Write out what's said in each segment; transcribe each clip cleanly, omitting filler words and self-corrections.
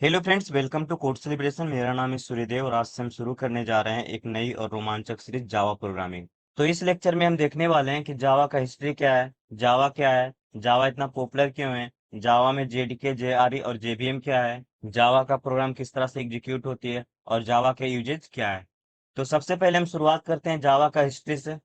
Hello friends, welcome to Code Celebration. मेरा नाम है सूर्यदेव और आज से हम शुरू करने जा रहे हैं एक नई और रोमांचक सीरीज जावा प्रोग्रामिंग। तो इस लेक्चर में हम देखने वाले हैं कि जावा का हिस्ट्री क्या है, जावा इतना पॉपुलर क्यों है, जावा में जेडीके, जेआरई और जेवीएम क्या है, जावा का प्रोग्राम किस तरह से एग्जीक्यूट होती है और जावा के यूजेज क्या है। तो सबसे पहले हम शुरुआत करते हैं जावा का हिस्ट्री से।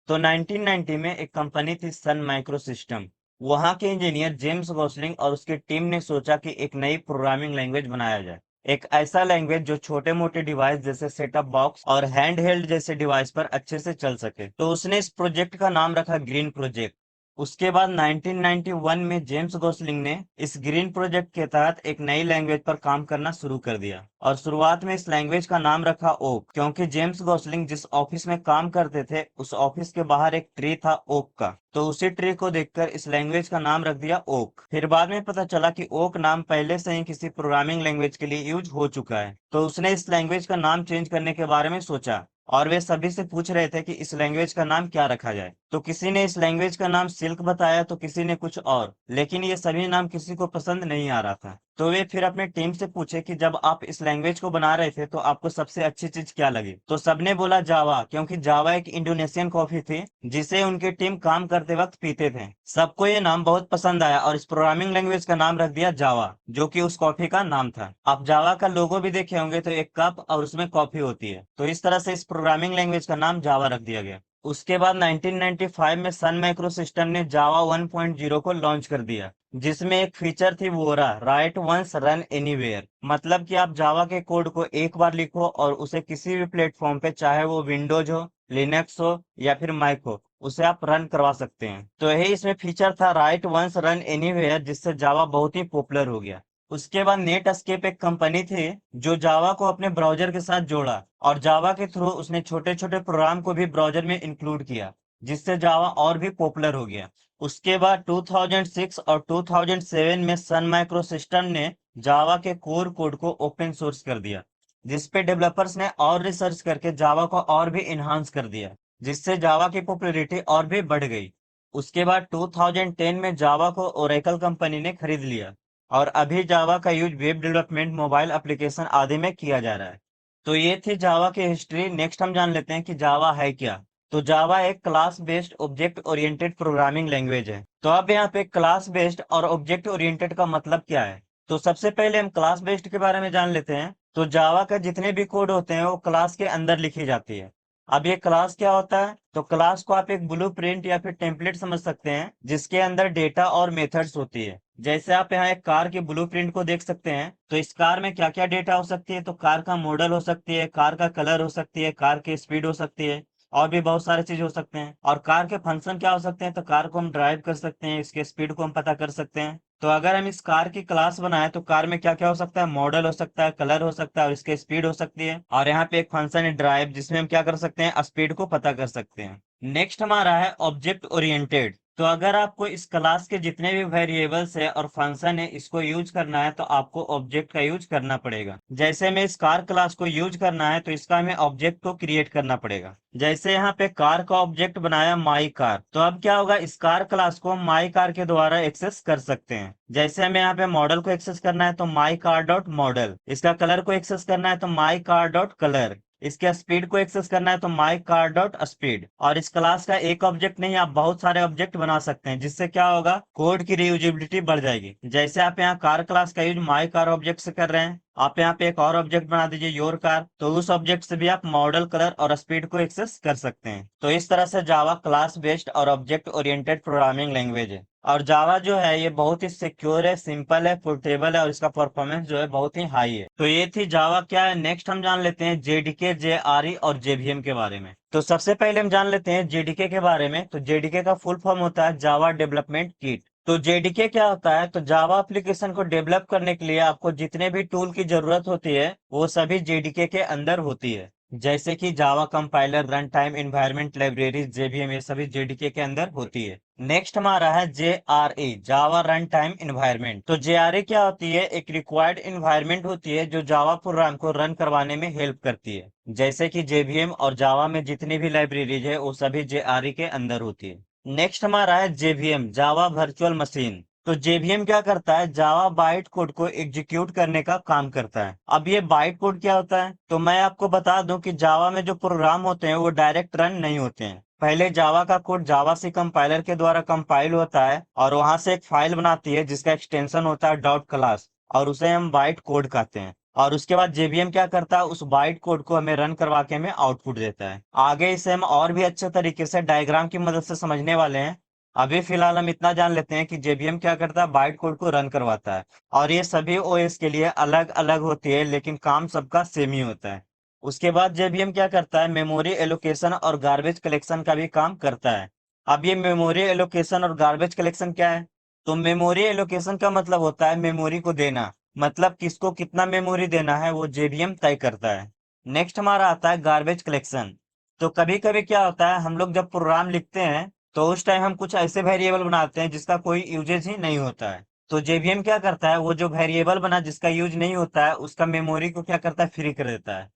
तो 1990 में एक कंपनी थी सन माइक्रो सिस्टम। वहां के इंजीनियर जेम्स गॉसलिंग और उसकी टीम ने सोचा कि एक नई प्रोग्रामिंग लैंग्वेज बनाया जाए। एक ऐसा लैंग्वेज जो छोटे मोटे डिवाइस जैसे सेटअप बॉक्स और हैंड हेल्ड जैसे डिवाइस पर अच्छे से चल सके। तो उसने इस प्रोजेक्ट का नाम रखा ग्रीन प्रोजेक्ट। उसके बाद 1991 में जेम्स गॉसलिंग ने इस ग्रीन प्रोजेक्ट के तहत एक नई लैंग्वेज पर काम करना शुरू कर दिया और शुरुआत में इस लैंग्वेज का नाम रखा ओक, क्योंकि जेम्स गॉसलिंग जिस ऑफिस में काम करते थे उस ऑफिस के बाहर एक ट्री था ओक का। तो उसी ट्री को देखकर इस लैंग्वेज का नाम रख दिया ओक। फिर बाद में पता चला कि ओक नाम पहले से ही किसी प्रोग्रामिंग लैंग्वेज के लिए यूज हो चुका है, तो उसने इस लैंग्वेज का नाम चेंज करने के बारे में सोचा और वे सभी से पूछ रहे थे कि इस लैंग्वेज का नाम क्या रखा जाए। तो किसी ने इस लैंग्वेज का नाम सिल्क बताया तो किसी ने कुछ और, लेकिन ये सभी नाम किसी को पसंद नहीं आ रहा था। तो वे फिर अपने टीम से पूछे कि जब आप इस लैंग्वेज को बना रहे थे तो आपको सबसे अच्छी चीज क्या लगी। तो सबने बोला जावा, क्योंकि जावा एक इंडोनेशियन कॉफी थी जिसे उनकी टीम काम करते वक्त पीते थे। सबको ये नाम बहुत पसंद आया और इस प्रोग्रामिंग लैंग्वेज का नाम रख दिया जावा, जो कि उस कॉफी का नाम था। आप जावा का लोगो भी देखे होंगे तो एक कप और उसमें कॉफी होती है, तो इस तरह से इस प्रोग्रामिंग लैंग्वेज का नाम जावा रख दिया गया। उसके बाद 1995 में सन माइक्रो सिस्टम ने जावा 1.0 को लॉन्च कर दिया, जिसमें एक फीचर थी वोरा, राइट वंस रन एनीवेयर। मतलब कि आप जावा के कोड को एक बार लिखो और उसे किसी भी प्लेटफॉर्म पे, चाहे वो विंडोज हो, लिनक्स हो या फिर माइक हो, उसे आप रन करवा सकते हैं। तो यही इसमें फीचर था, राइट वंस रन एनीवेयर, जिससे जावा बहुत ही पॉपुलर हो गया। उसके बाद नेट एस्केप एक कंपनी थी जो जावा को अपने ब्राउजर के साथ जोड़ा और जावा के थ्रू उसने छोटे छोटे प्रोग्राम को भी ब्राउजर में इंक्लूड किया, जिससे जावा और भी पॉपुलर हो गया। उसके बाद 2006 और 2007 में सन माइक्रो सिस्टम ने जावा के कोर कोड को ओपन सोर्स कर दिया, जिसपे डेवलपर्स ने और रिसर्च करके जावा को और भी इन्हांस कर दिया, जिससे जावा की पॉपुलैरिटी और भी बढ़ गई। उसके बाद 2010 में जावा को ओरेकल कंपनी ने खरीद लिया और अभी जावा का use web development, mobile application आदि में किया जा रहा है। तो ये थी जावा की हिस्ट्री। नेक्स्ट हम जान लेते हैं कि जावा है क्या। तो जावा एक class based object oriented programming language है। तो अब यहाँ पे क्लास बेस्ड और ऑब्जेक्ट ओरिएंटेड का मतलब क्या है। तो सबसे पहले हम क्लास बेस्ड के बारे में जान लेते हैं। तो जावा का जितने भी कोड होते हैं वो क्लास के अंदर लिखी जाती है। अब ये क्लास क्या होता है, तो क्लास को आप एक ब्लूप्रिंट या फिर टेम्पलेट समझ सकते हैं, जिसके अंदर डेटा और मेथड्स होती है। जैसे आप यहाँ एक कार के ब्लूप्रिंट को देख सकते हैं, तो इस कार में क्या क्या डेटा हो सकती है, तो कार का मॉडल हो सकती है, कार का कलर हो सकती है, कार की स्पीड हो सकती है, और भी बहुत सारे चीज हो सकते हैं। और कार के फंक्शन क्या हो सकते हैं, तो कार को हम ड्राइव कर सकते हैं, इसके स्पीड को हम पता कर सकते हैं। तो अगर हम इस कार की क्लास बनाए तो कार में क्या क्या हो सकता है, मॉडल हो सकता है, कलर हो सकता है और इसके स्पीड हो सकती है। और यहाँ पे एक फंक्शन है ड्राइव, जिसमें हम क्या कर सकते हैं, स्पीड को पता कर सकते हैं। नेक्स्ट हमारा है ऑब्जेक्ट ओरिएंटेड। तो अगर आपको इस क्लास के जितने भी वेरिएबल्स है और फंक्शन है इसको यूज करना है तो आपको ऑब्जेक्ट का यूज करना पड़ेगा। जैसे में इस कार क्लास को यूज करना है तो इसका हमें ऑब्जेक्ट को क्रिएट करना पड़ेगा। जैसे यहाँ पे कार का ऑब्जेक्ट बनाया माई कार, तो अब क्या होगा, इस कार क्लास को हम माई कार के द्वारा एक्सेस कर सकते हैं। जैसे हमें यहाँ पे मॉडल को एक्सेस करना है तो माई कार डॉट मॉडल, इसका कलर को एक्सेस करना है तो माई कार डॉट कलर, इसके स्पीड को एक्सेस करना है तो माई कार डॉट स्पीड। और इस क्लास का एक ऑब्जेक्ट नहीं, आप बहुत सारे ऑब्जेक्ट बना सकते हैं, जिससे क्या होगा, कोड की रीयूजेबिलिटी बढ़ जाएगी। जैसे आप यहाँ कार क्लास का यूज माई कार ऑब्जेक्ट से कर रहे हैं, आप यहाँ पे एक और ऑब्जेक्ट बना दीजिए योर कार, तो उस ऑब्जेक्ट से भी आप मॉडल, कलर और स्पीड को एक्सेस कर सकते हैं। तो इस तरह से जावा क्लास बेस्ड और ऑब्जेक्ट ओरिएंटेड प्रोग्रामिंग लैंग्वेज है। और जावा जो है ये बहुत ही सिक्योर है, सिंपल है, पोर्टेबल है और इसका परफॉर्मेंस जो है बहुत ही हाई है। तो ये थी जावा क्या है। नेक्स्ट हम जान लेते हैं जेडीके, जेआरई और जेवीएम के बारे में। तो सबसे पहले हम जान लेते हैं जेडीके के बारे में। तो जेडीके का फुल फॉर्म होता है जावा डेवलपमेंट किट। तो जेडीके क्या होता है, तो जावा एप्लीकेशन को डेवलप करने के लिए आपको जितने भी टूल की जरूरत होती है वो सभी जेडीके के अंदर होती है। जैसे कि Java compiler, run time environment, libraries, JVM, ये सभी जेडीके के अंदर होती है। नेक्स्ट हमारा है जेआरए, जावा रन टाइम एनवायरनमेंट। तो जेआरए क्या होती है, एक रिक्वायर्ड एनवायरनमेंट होती है जो जावा प्रोग्राम को रन करवाने में हेल्प करती है। जैसे कि जेवीएम और जावा में जितनी भी लाइब्रेरीज है वो सभी जेआरए के अंदर होती है। नेक्स्ट हमारा है जेवीएम, जावा वर्चुअल मशीन। तो जेवीएम क्या करता है, जावा बाइट कोड को एग्जीक्यूट करने का काम करता है। अब ये बाइट कोड क्या होता है, तो मैं आपको बता दूं कि जावा में जो प्रोग्राम होते हैं वो डायरेक्ट रन नहीं होते हैं। पहले जावा का कोड जावा सी कंपाइलर के द्वारा कंपाइल होता है और वहां से एक फाइल बनाती है जिसका एक्सटेंशन होता है डॉट क्लास, और उसे हम बाइट कोड कहते हैं। और उसके बाद जेवीएम क्या करता है, उस बाइट कोड को हमें रन करवा के हमें आउटपुट देता है। आगे इसे हम और भी अच्छे तरीके से डायग्राम की मदद से समझने वाले हैं। अभी फिलहाल हम इतना जान लेते हैं कि जेवीएम क्या करता है, बाइट कोड को रन करवाता है। और ये सभी ओएस के लिए अलग अलग होती है, लेकिन काम सबका सेम ही होता है। उसके बाद जेवीएम क्या करता है, मेमोरी एलोकेशन और गार्बेज कलेक्शन का भी काम करता है। अब ये मेमोरी एलोकेशन और गार्बेज कलेक्शन क्या है, तो मेमोरी एलोकेशन का मतलब होता है मेमोरी को देना, मतलब किसको कितना मेमोरी देना है वो जेवीएम तय करता है। नेक्स्ट हमारा आता है गार्बेज कलेक्शन। तो कभी कभी क्या होता है, हम लोग जब प्रोग्राम लिखते हैं तो उस टाइम हम कुछ ऐसे वेरिएबल बनाते हैं जिसका कोई यूजेज ही नहीं होता है। तो जेवीएम क्या करता है, वो जो वेरिएबल बना जिसका यूज नहीं होता है उसका मेमोरी को क्या करता है, फ्री कर देता है।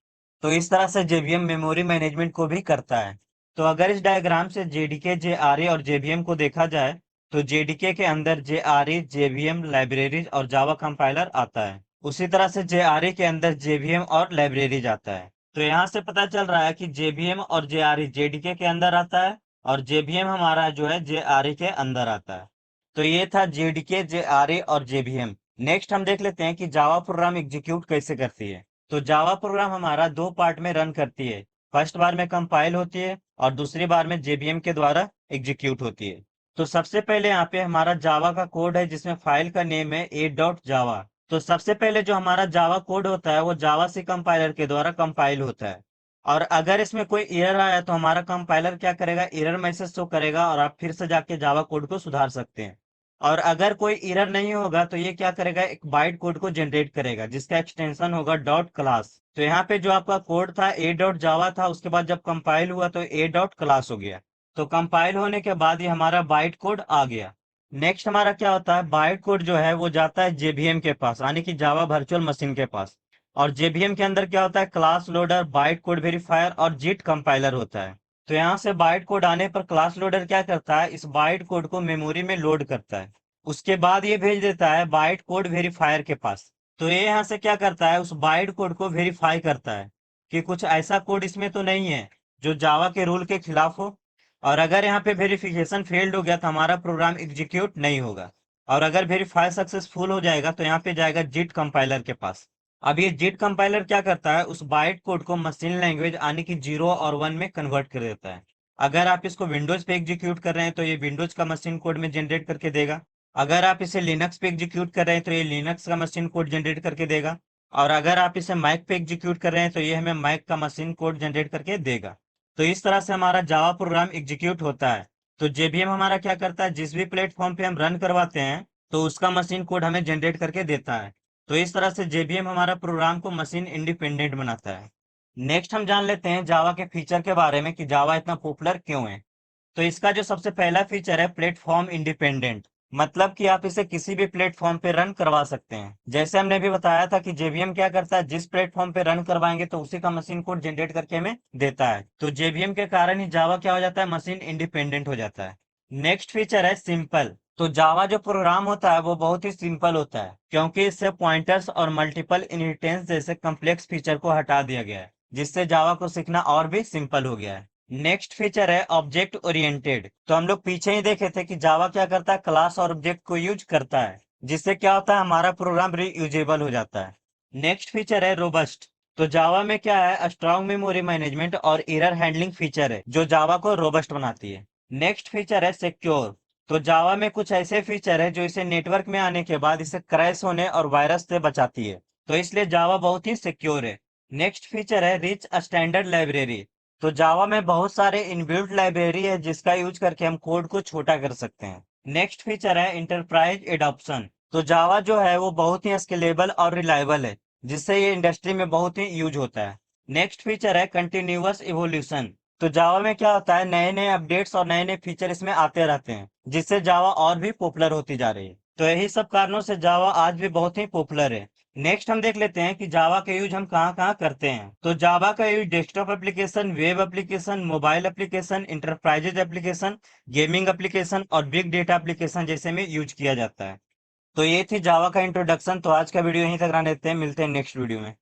तो इस तरह से जेवीएम मेमोरी मैनेजमेंट को भी करता है। तो अगर इस डायग्राम से जेडीके, जेआरए और जेवीएम को देखा जाए, तो जेडीके के अंदर जेआरए, जेवीएम, लाइब्रेरीज और जावा कंपाइलर आता है। उसी तरह से जेआरए के अंदर जेवीएम और लाइब्रेरीज आता है। तो यहाँ से पता चल रहा है कि जेवीएम और जेआरए जेडीके के अंदर आता है और जेवीएम हमारा जो है जेआरए के अंदर आता है। तो ये था जेडीके, जेआरए और जेवीएम। नेक्स्ट हम देख लेते हैं कि जावा प्रोग्राम एग्जीक्यूट कैसे करती है। तो जावा प्रोग्राम हमारा दो पार्ट में रन करती है। फर्स्ट बार में कंपाइल होती है और दूसरी बार में जेवीएम के द्वारा एग्जीक्यूट होती है। तो सबसे पहले यहाँ पे हमारा जावा का कोड है जिसमें फाइल का नेम है a.java। तो सबसे पहले जो हमारा जावा कोड होता है वो जावा सी कंपाइलर के द्वारा कंपाइल होता है। और अगर इसमें कोई एरर आया तो हमारा कंपाइलर क्या करेगा, एरर मैसेज शो करेगा और आप फिर से जाके जावा कोड को सुधार सकते हैं। और अगर कोई एरर नहीं होगा तो ये क्या करेगा, एक बाइट कोड को जनरेट करेगा जिसका एक्सटेंशन होगा डॉट क्लास। तो यहाँ पे जो आपका कोड था a.java था, उसके बाद जब कंपाइल हुआ तो a.class हो गया। तो कंपाइल होने के बाद ये हमारा बाइट कोड आ गया। नेक्स्ट हमारा क्या होता है, बाइट कोड जो है वो जाता है जेवीएम के पास, यानी कि जावा वर्चुअल मशीन के पास। और जेवीएम के अंदर क्या होता है, class loader, byte code verifier और जिट कंपाइलर होता है। तो यहाँ से बाइट कोड आने पर क्लास लोडर क्या करता है, इस बाइट कोड को मेमोरी में लोड करता है। उसके बाद ये भेज देता है बाइट कोड वेरीफायर के पास। तो ये यहाँ से क्या करता है, उस बाइट कोड को वेरीफाई करता है कि कुछ ऐसा कोड इसमें तो नहीं है जो जावा के रूल के खिलाफ हो। और अगर यहाँ पे वेरिफिकेशन फेल्ड हो गया तो हमारा प्रोग्राम एग्जीक्यूट नहीं होगा। और अगर वेरीफाई सक्सेसफुल हो जाएगा तो यहाँ पे जाएगा जिट कंपाइलर के पास। अब ये जिट कंपाइलर क्या करता है, उस बाइट कोड को मशीन लैंग्वेज यानी कि 0 और 1 में कन्वर्ट कर देता है। अगर आप इसको विंडोज पे एग्जीक्यूट कर रहे हैं तो ये विंडोज का मशीन कोड में जनरेट करके देगा। अगर आप इसे लिनक्स पे एग्जीक्यूट कर रहे हैं तो ये लिनक्स का मशीन कोड जनरेट करके देगा। और अगर आप इसे मैक पे एग्जीक्यूट कर रहे हैं तो ये हमें मैक का मशीन कोड जनरेट करके देगा। तो इस तरह से हमारा जावा प्रोग्राम एग्जीक्यूट होता है। तो जेवीएम हमारा क्या करता है, जिस भी प्लेटफॉर्म पे हम रन करवाते हैं तो उसका मशीन कोड हमें जनरेट करके देता है। तो इस तरह से जेवीएम हमारा प्रोग्राम को मशीन इंडिपेंडेंट बनाता है। नेक्स्ट हम जान लेते हैं जावा के फीचर के बारे में कि जावा इतना पॉपुलर क्यों है। तो इसका जो सबसे पहला फीचर है प्लेटफॉर्म इंडिपेंडेंट, मतलब कि आप इसे किसी भी प्लेटफॉर्म पे रन करवा सकते हैं। जैसे हमने भी बताया था कि जेवीएम क्या करता है, जिस प्लेटफॉर्म पे रन करवाएंगे तो उसी का मशीन कोड जनरेट करके हमें देता है। तो जेवीएम के कारण ही जावा क्या हो जाता है, मशीन इंडिपेंडेंट हो जाता है। नेक्स्ट फीचर है सिंपल। तो जावा जो प्रोग्राम होता है वो बहुत ही सिंपल होता है क्योंकि इससे पॉइंटर्स और मल्टीपल इनहेरिटेंस जैसे कम्प्लेक्स फीचर को हटा दिया गया है, जिससे जावा को सीखना और भी सिंपल हो गया है। नेक्स्ट फीचर है ऑब्जेक्ट ओरिएंटेड। तो हम लोग पीछे ही देखे थे कि जावा क्या करता है, क्लास और ऑब्जेक्ट को यूज करता है, जिससे क्या होता है, हमारा प्रोग्राम रीयूजेबल हो जाता है। नेक्स्ट फीचर है रोबस्ट। तो जावा में क्या है, स्ट्रॉन्ग मेमोरी मैनेजमेंट और एरर हैंडलिंग फीचर है जो जावा को रोबस्ट बनाती है। नेक्स्ट फीचर है सिक्योर। तो जावा में कुछ ऐसे फीचर है जो इसे नेटवर्क में आने के बाद इसे क्रैश होने और वायरस से बचाती है। तो इसलिए जावा बहुत ही सिक्योर है। नेक्स्ट फीचर है रिच स्टैंडर्ड लाइब्रेरी। तो जावा में बहुत सारे इनबिल्ट लाइब्रेरी है जिसका यूज करके हम कोड को छोटा कर सकते हैं। नेक्स्ट फीचर है इंटरप्राइज एडॉप्शन। तो जावा जो है वो बहुत ही स्केलेबल और रिलायबल है, जिससे ये इंडस्ट्री में बहुत ही यूज होता है। नेक्स्ट फीचर है कंटिन्यूअस इवोल्यूशन। तो जावा में क्या होता है, नए नए अपडेट्स और नए नए फीचर इसमें आते रहते हैं, जिससे जावा और भी पॉपुलर होती जा रही है। तो यही सब कारणों से जावा आज भी बहुत ही पॉपुलर है। नेक्स्ट हम देख लेते हैं कि जावा का यूज हम कहाँ कहाँ करते हैं। तो जावा का use desktop application, web application, mobile application, enterprises application, gaming application और बिग डेटा एप्लीकेशन जैसे में यूज किया जाता है। तो ये थी जावा का इंट्रोडक्शन। तो आज का वीडियो यहीं तक रहने देते हैं, मिलते हैं नेक्स्ट वीडियो में।